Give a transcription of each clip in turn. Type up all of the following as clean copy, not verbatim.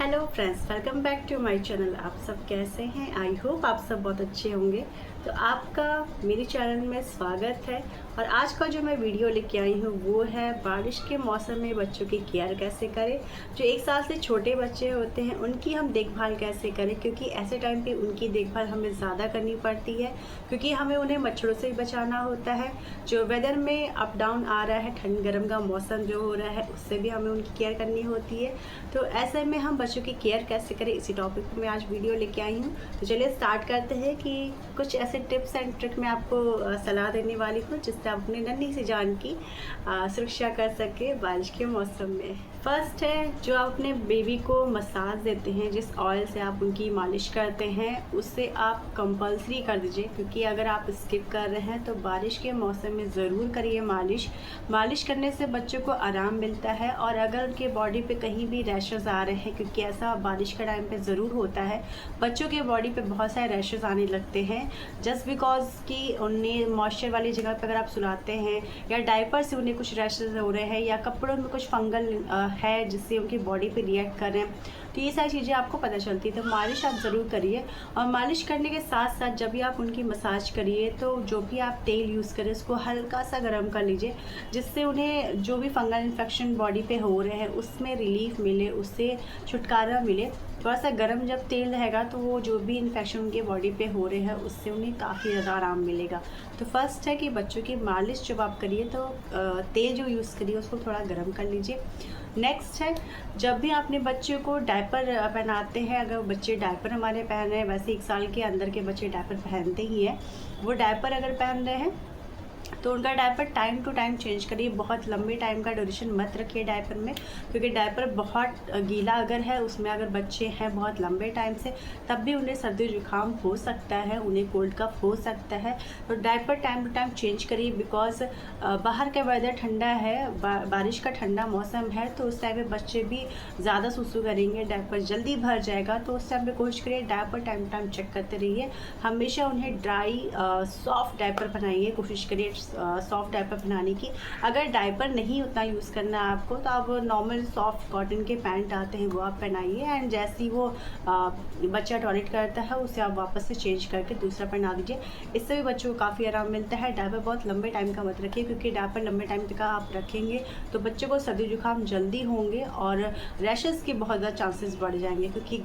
Hello friends, welcome back to my channel. आप सब कैसे हैं? आई होप आप सब बहुत अच्छे होंगे। तो आपका मेरे चैनल में स्वागत है। और आज का जो मैं वीडियो लेके आई हूँ वो है बारिश के मौसम में बच्चों की केयर कैसे करें। जो 1 साल से छोटे बच्चे होते हैं उनकी हम देखभाल कैसे करें, क्योंकि ऐसे टाइम पे उनकी देखभाल हमें ज़्यादा करनी पड़ती है, क्योंकि हमें उन्हें मच्छरों से बचाना होता है। जो वेदर में अप डाउन आ रहा है, ठंड गर्म का मौसम जो हो रहा है, उससे भी हमें उनकी केयर करनी होती है। तो ऐसे में हम बच्चों की केयर कैसे करें, इसी टॉपिक पर मैं आज वीडियो लेके आई हूँ। तो चलिए स्टार्ट करते हैं कि कुछ ऐसे टिप्स एंड ट्रिक मैं आपको सलाह देने वाली हूँ जिससे आप अपनी नन्ही सी जान की सुरक्षा कर सके बारिश के मौसम में। फर्स्ट है, जो आप अपने बेबी को मसाज देते हैं, जिस ऑयल से आप उनकी मालिश करते हैं उससे आप कंपलसरी कर दीजिए, क्योंकि अगर आप स्किप कर रहे हैं तो बारिश के मौसम में ज़रूर करिए मालिश करने से बच्चों को आराम मिलता है। और अगर उनके बॉडी पे कहीं भी रैशेज़ आ रहे हैं, क्योंकि ऐसा बारिश के टाइम पे ज़रूर होता है, बच्चों के बॉडी पे बहुत सारे रैशेज़ आने लगते हैं जस्ट बिकॉज कि उन्हें मॉइस्चर वाली जगह पर अगर आप सुलाते हैं या डायपर से उन्हें कुछ रैशेज़ हो रहे हैं या कपड़ों में कुछ फंगल है जिससे उनकी बॉडी पे रिएक्ट कर रहे हैं, तो ये सारी चीज़ें आपको पता चलती है। तो मालिश आप ज़रूर करिए। और मालिश करने के साथ साथ जब भी आप उनकी मसाज करिए तो जो भी आप तेल यूज़ करें उसको हल्का सा गर्म कर लीजिए, जिससे उन्हें जो भी फंगल इन्फेक्शन बॉडी पे हो रहे हैं उसमें रिलीफ मिले, उससे छुटकारा मिले। थोड़ा सा गर्म जब तेल रहेगा तो वो जो भी इन्फेक्शन उनके बॉडी पे हो रहे हैं उससे उन्हें काफ़ी ज़्यादा आराम मिलेगा। तो फर्स्ट है कि बच्चों की मालिश जब आप करिए तो तेल जो यूज़ करिए उसको थोड़ा गर्म कर लीजिए। नेक्स्ट है, जब भी अपने बच्चे को डायपर पहनाते हैं, अगर बच्चे डायपर हमारे पहन रहे हैं, वैसे 1 साल के अंदर के बच्चे डायपर पहनते ही हैं, वो डायपर अगर पहन रहे हैं तो उनका diaper time to time change करिए। बहुत लंबे टाइम का ड्यूरेशन मत रखिए डायपर में, क्योंकि डायपर बहुत गीला अगर है, उसमें अगर बच्चे हैं बहुत लंबे टाइम से, तब भी उन्हें सर्दी जुकाम हो सकता है, उन्हें कोल्ड कफ हो सकता है। तो diaper time to time change करिए, बिकॉज बाहर का वेदर ठंडा है, बारिश का ठंडा मौसम है, तो उस टाइम पे बच्चे भी ज़्यादा सुसु करेंगे, डायपर जल्दी भर जाएगा। तो उस टाइम पे कोशिश करिए diaper time to time check करते रहिए। हमेशा उन्हें ड्राई सॉफ्ट डायपर पहनाइए, कोशिश करिए सॉफ्ट डायपर पहनाने की। अगर डायपर नहीं उतना यूज़ करना है आपको तो आप नॉर्मल सॉफ्ट कॉटन के पैंट आते हैं वो आप पहनाइए, एंड जैसे ही वो बच्चा टॉयलेट करता है उसे आप वापस से चेंज करके दूसरा पहना दीजिए। इससे भी बच्चों को काफ़ी आराम मिलता है। डायपर बहुत लंबे टाइम का मत रखिए, क्योंकि डायपर लंबे टाइम तक आप रखेंगे तो बच्चों को सर्दी जुकाम जल्दी होंगे और रैशेज़ के बहुत ज़्यादा चांसेस बढ़ जाएंगे, क्योंकि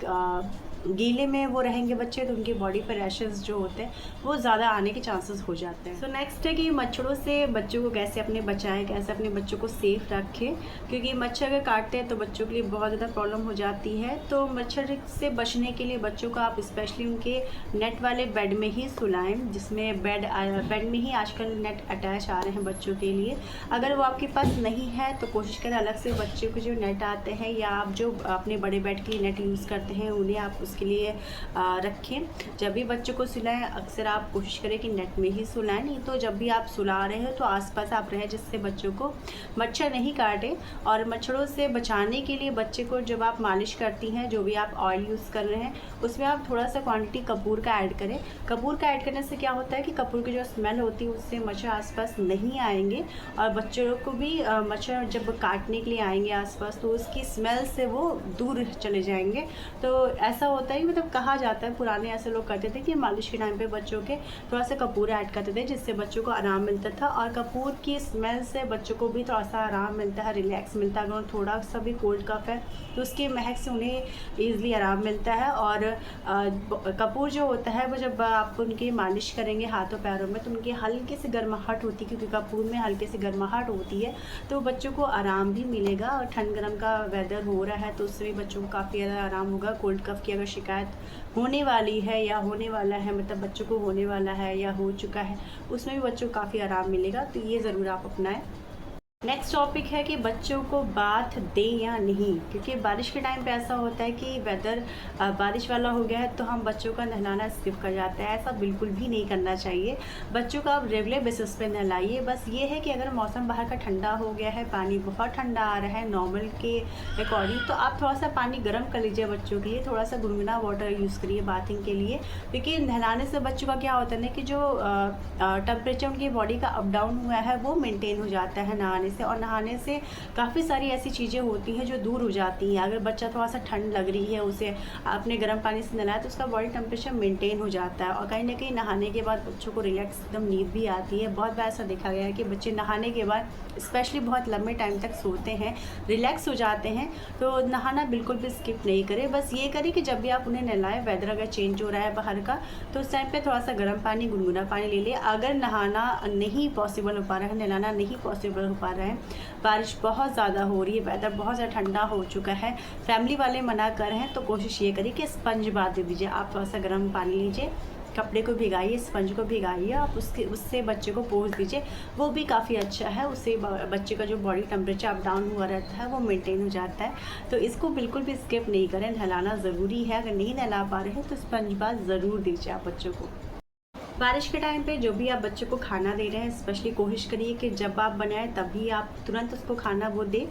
गीले में वो रहेंगे बच्चे तो उनकी बॉडी पर रैशेज़ जो होते हैं वो ज़्यादा आने के चांसेस हो जाते हैं। सो नेक्स्ट है कि मच्छरों से बच्चों को कैसे अपने बचाएं, कैसे अपने बच्चों को सेफ रखें, क्योंकि मच्छर अगर काटते हैं तो बच्चों के लिए बहुत ज़्यादा प्रॉब्लम हो जाती है। तो मच्छर से बचने के लिए बच्चों को आप स्पेशली उनके नेट वाले बेड में ही सुलाएं, जिसमें बेड में ही आजकल नेट अटैच आ रहे हैं बच्चों के लिए। अगर वो आपके पास नहीं है तो कोशिश करें अलग से बच्चों के जो नेट आते हैं या आप जो अपने बड़े बेड के लिए नेट यूज़ करते हैं उन्हें आप उसके लिए रखें। जब भी बच्चों को सुलाएं अक्सर आप कोशिश करें कि नेट में ही सुलाएं, नहीं तो जब भी आप सुला रहे हैं तो आसपास आप रहें जिससे बच्चों को मच्छर नहीं काटे। और मच्छरों से बचाने के लिए बच्चे को जब आप मालिश करती हैं, जो भी आप ऑयल यूज़ कर रहे हैं उसमें आप थोड़ा सा क्वांटिटी कपूर का ऐड करें। कपूर का ऐड करने से क्या होता है कि कपूर की जो स्मेल होती है उससे मच्छर आसपास नहीं आएंगे, और बच्चों को भी मच्छर जब काटने के लिए आएंगे आसपास तो उसकी स्मेल से वो दूर चले जाएंगे। तो ऐसा होता है, मतलब कहा जाता है, पुराने ऐसे लोग करते थे कि मालिश के टाइम पे बच्चों के थोड़ा सा कपूर ऐड करते थे जिससे बच्चों को आराम मिलता था। और कपूर की स्मेल से बच्चों को भी थोड़ा सा आराम मिलता है, रिलैक्स मिलता है। अगर उन्हें थोड़ा सा भी कोल्ड कफ है तो उसकी महक से उन्हें ईज़िली आराम मिलता है। और कपूर जो होता है वो जब आप उनकी मालिश करेंगे हाथों पैरों में तो उनकी हल्की सी गर्माहट होती है, क्योंकि कपूर में हल्की सी गर्माहट होती है, तो बच्चों को आराम भी मिलेगा। और ठंड गर्म का वेदर हो रहा है तो उससे भी बच्चों को काफ़ी ज़्यादा आराम होगा। कोल्ड कफ की अगर शिकायत होने वाली है या होने वाला है, मतलब बच्चों को होने वाला है या हो चुका है, उसमें भी बच्चों को काफ़ी आराम मिलेगा। तो ये ज़रूर आप अपनाएं। नेक्स्ट टॉपिक है कि बच्चों को बाथ दें या नहीं, क्योंकि बारिश के टाइम पे ऐसा होता है कि वेदर बारिश वाला हो गया है तो हम बच्चों का नहलाना स्किप कर जाते हैं। ऐसा बिल्कुल भी नहीं करना चाहिए। बच्चों का आप रेगुलर बेसिस पे नहलाइए। बस ये है कि अगर मौसम बाहर का ठंडा हो गया है, पानी बहुत ठंडा आ रहा है नॉर्मल के अकॉर्डिंग, तो आप थोड़ा सा पानी गर्म कर लीजिए बच्चों के लिए। थोड़ा सा गुनगुना वाटर यूज़ करिए बाथिंग के लिए, क्योंकि नहलाने से बच्चों का क्या होता है ना कि जो टेम्परेचर उनकी बॉडी का अप डाउन हुआ है वो मेनटेन हो जाता है नहाने नहाने से, और नहाने से काफ़ी सारी ऐसी चीज़ें होती हैं जो दूर हो जाती हैं। अगर बच्चा थोड़ा सा ठंड लग रही है, उसे आपने गर्म पानी से नहलाया तो उसका बॉडी टेम्परेचर मेंटेन हो जाता है, और कहीं ना कहीं नहाने के बाद बच्चों को रिलैक्स एकदम नींद भी आती है। बहुत बार ऐसा देखा गया है कि बच्चे नहाने के बाद स्पेशली बहुत लंबे टाइम तक सोते हैं, रिलैक्स हो जाते हैं। तो नहाना बिल्कुल भी स्किप नहीं करें। बस ये करें कि जब भी आप उन्हें नहलाएं, वेदर अगर चेंज हो रहा है बाहर का, तो उस टाइम पे थोड़ा सा गर्म पानी, गुनगुना पानी ले लें। अगर नहाना नहीं पॉसिबल हो पा रहा है, नहलाना नहीं पॉसिबल हो पा रहा है, बारिश बहुत ज़्यादा हो रही है, वेदर बहुत ज़्यादा ठंडा हो चुका है, फैमिली वाले मना कर रहे हैं, तो कोशिश ये करिए कि स्पंज बाथ दे दीजिए। आप थोड़ा सा गर्म पानी लीजिए, कपड़े को भिगाइए, स्पंज को भिगाइए, आप उससे बच्चे को पोंछ दीजिए। वो भी काफ़ी अच्छा है, उससे बच्चे का जो बॉडी टेम्परेचर अप डाउन हुआ रहता है वो मेंटेन हो जाता है। तो इसको बिल्कुल भी स्किप नहीं करें, नहलाना ज़रूरी है। अगर नहीं नहला पा रहे हैं तो स्पंज बाथ ज़रूर दीजिए आप बच्चों को। बारिश के टाइम पे जो भी आप बच्चों को खाना दे रहे हैं, स्पेशली कोशिश करिए कि जब आप बनाएं तभी आप तुरंत उसको खाना वो दें।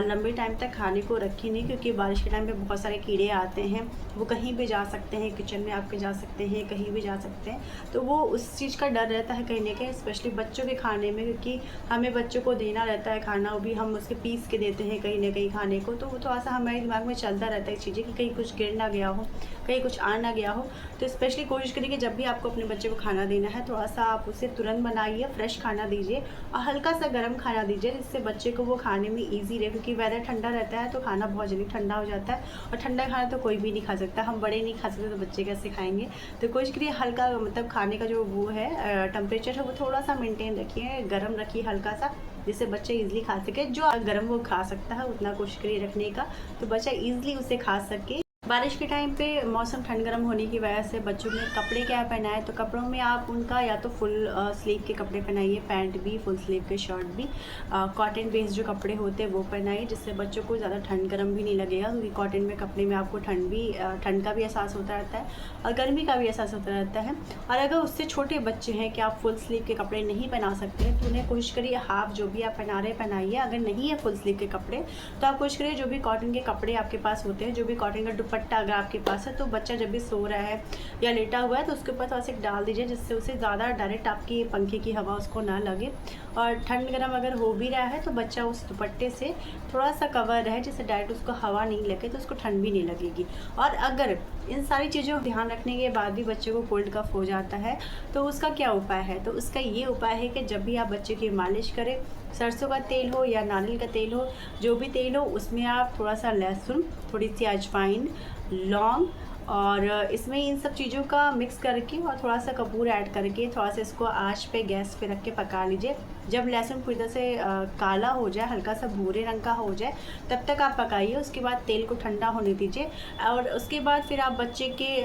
लंबे टाइम तक खाने को रखें नहीं, क्योंकि बारिश के टाइम पे बहुत सारे कीड़े आते हैं, वो कहीं भी जा सकते हैं, किचन में आपके जा सकते हैं, कहीं भी जा सकते हैं। तो वो उस चीज़ का डर रहता है कहीं ना कहीं, स्पेशली बच्चों के खाने में, क्योंकि हमें बच्चों को देना रहता है खाना, वो भी हम उसके पीस के देते हैं कहीं ना कहीं खाने को। तो वो थोड़ा सा हमारे दिमाग में चलता रहता है चीज़ें कि कहीं कुछ गिर ना गया हो, कहीं कुछ आ ना गया हो। तो स्पेशली कोशिश करिए कि जब भी आपको अपने बच्चे को खाना देना है, थोड़ा सा आप उसे तुरंत बनाइए, फ्रेश खाना दीजिए और हल्का सा गर्म खाना दीजिए, जिससे बच्चे को वो खाने में इजी रहे। क्योंकि वेदर ठंडा रहता है तो खाना बहुत जल्दी ठंडा हो जाता है, और ठंडा खाना तो कोई भी नहीं खा सकता, हम बड़े नहीं खा सकते तो बच्चे कैसे खाएंगे। तो कोशिश करिए हल्का, मतलब खाने का जो वो है टेम्परेचर है वो थोड़ा सा मेंटेन रखिए, गर्म रखिए हल्का सा, जिससे बच्चे इजीली खा सके। जो गर्म वो खा सकता है उतना कोशिश करिए रखने का, तो बच्चा इजीली उसे खा सके। बारिश के टाइम पे मौसम ठंड गर्म होने की वजह से बच्चों ने कपड़े क्या पहनाए, तो कपड़ों में आप उनका या तो फुल स्लीव के कपड़े पहनाइए, पैंट भी, फुल स्लीव के शर्ट भी, कॉटन बेस्ड जो कपड़े होते हैं वो पहनाइए, जिससे बच्चों को ज़्यादा ठंड गर्म भी नहीं लगेगा। क्योंकि कॉटन में कपड़े में आपको ठंड का भी एहसास होता रहता है और गर्मी का भी एहसास होता रहता है। और अगर उससे छोटे बच्चे हैं कि आप फुल स्लीव के कपड़े नहीं पहना सकते, तो उन्हें कोशिश करिए हाफ जो भी आप पहना रहे पहनाइए। अगर नहीं है फुल स्लीव के कपड़े तो आप कोशिश करिए जो भी कॉटन के कपड़े आपके पास होते हैं, जो भी कॉटन का दुपट्टा अगर आपके पास है, तो बच्चा जब भी सो रहा है या लेटा हुआ है तो उसके ऊपर थोड़ा सा डाल दीजिए, जिससे उसे ज़्यादा डायरेक्ट आपकी पंखे की हवा उसको ना लगे। और ठंड गर्म अगर हो भी रहा है तो बच्चा उस दुपट्टे से थोड़ा सा कवर रहे, जिससे डायरेक्ट उसको हवा नहीं लगे, तो उसको ठंड भी नहीं लगेगी। और अगर इन सारी चीज़ों को ध्यान रखने के बाद भी बच्चे को कोल्ड कफ हो जाता है, तो उसका क्या उपाय है? तो उसका ये उपाय है कि जब भी आप बच्चे की मालिश करें, सरसों का तेल हो या नारियल का तेल हो, जो भी तेल हो, उसमें आप थोड़ा सा लहसुन, थोड़ी सी अजवाइन, लौंग, और इसमें इन सब चीज़ों का मिक्स करके और थोड़ा सा कपूर ऐड करके थोड़ा सा इसको आंच पे, गैस पे रख के पका लीजिए। जब लहसुन पूरी तरह से काला हो जाए, हल्का सा भूरे रंग का हो जाए, तब तक आप पकाइए। उसके बाद तेल को ठंडा होने दीजिए, और उसके बाद फिर आप बच्चे के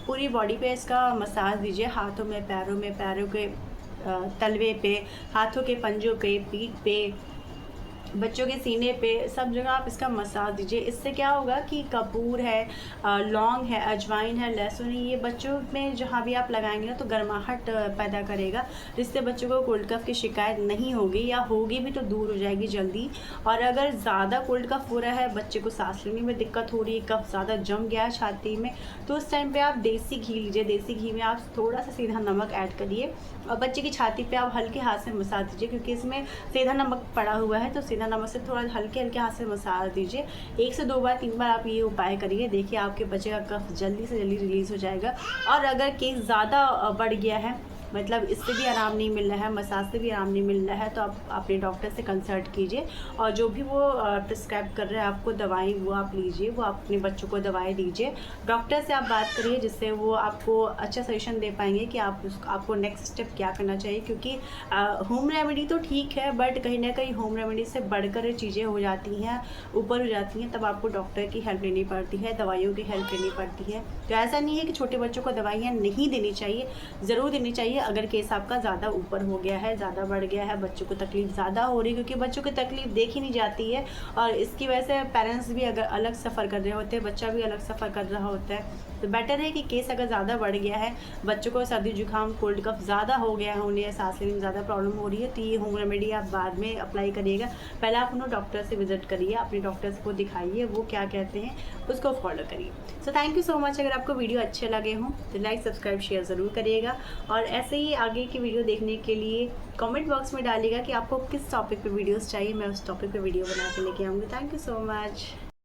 पूरी बॉडी पे इसका मसाज दीजिए, हाथों में, पैरों के तलवे पे, हाथों के पंजों पे, पीठ पे, बच्चों के सीने पे, सब जगह आप इसका मसाज दीजिए। इससे क्या होगा कि कपूर है, लौंग है, अजवाइन है, लहसुन है, ये बच्चों में जहाँ भी आप लगाएंगे ना तो गर्माहट पैदा करेगा, जिससे बच्चों को कोल्ड कफ की शिकायत नहीं होगी, या होगी भी तो दूर हो जाएगी जल्दी। और अगर ज़्यादा कोल्ड कफ हो रहा है, बच्चे को सांस लेने में दिक्कत हो रही है, कफ ज़्यादा जम गया है छाती में, तो उस टाइम पे आप देसी घी लीजिए। देसी घी में आप थोड़ा सा सीधा नमक ऐड करिए और बच्चे की छाती पे आप हल्के हाथ से मसाज दीजिए, क्योंकि इसमें सीधा नमक पड़ा हुआ है, तो सीधा नमक से थोड़ा हल्के हाथ से मसाज दीजिए। 1 से 2 बार 3 बार आप ये उपाय करिए, देखिए आपके बच्चे का कफ जल्दी से जल्दी रिलीज़ हो जाएगा। और अगर केस ज़्यादा बढ़ गया है, मतलब इससे भी आराम नहीं मिल रहा है, मसाज से भी आराम नहीं मिल रहा है, तो आप अपने डॉक्टर से कंसल्ट कीजिए, और जो भी वो प्रिस्क्राइब कर रहे हैं आपको दवाई, वो आप लीजिए, वो अपने बच्चों को दवाई दीजिए। डॉक्टर से आप बात करिए, जिससे वो आपको अच्छा सजेशन दे पाएंगे कि आपको नेक्स्ट स्टेप क्या करना चाहिए। क्योंकि होम रेमेडी तो ठीक है, बट कहीं ना कहीं होम रेमेडी से बढ़कर चीज़ें हो जाती हैं, ऊपर हो जाती हैं, तब आपको डॉक्टर की हेल्प लेनी पड़ती है, दवाइयों की हेल्प लेनी पड़ती है। तो ऐसा नहीं है कि छोटे बच्चों को दवाइयाँ नहीं देनी चाहिए, ज़रूर देनी चाहिए। अगर केस आपका ज़्यादा ऊपर हो गया है, ज़्यादा बढ़ गया है, बच्चों को तकलीफ ज़्यादा हो रही है, क्योंकि बच्चों की तकलीफ देखी नहीं जाती है, और इसकी वजह से पेरेंट्स भी अगर अलग सफ़र कर रहे होते हैं, बच्चा भी अलग सफ़र कर रहा होता है। तो बेटर है कि केस अगर ज़्यादा बढ़ गया है, बच्चों को सर्दी जुकाम, कोल्ड कफ ज़्यादा हो गया है, उन्हें सांस लेने में ज़्यादा प्रॉब्लम हो रही है, तो ये होम रेमेडी आप बाद में अप्लाई करिएगा। पहले आप उन्हें डॉक्टर से विजिट करिए, अपने डॉक्टर्स को दिखाइए, वो क्या कहते हैं उसको फॉलो करिए। So thank you so much. अगर आपको वीडियो अच्छे लगे हों तो लाइक, सब्सक्राइब, शेयर ज़रूर करिएगा, और ऐसे ऐसे ही आगे की वीडियो देखने के लिए कमेंट बॉक्स में डालिएगा कि आपको किस टॉपिक पे वीडियोस चाहिए, मैं उस टॉपिक पे वीडियो बना के लेके आऊँगी। Thank you so much.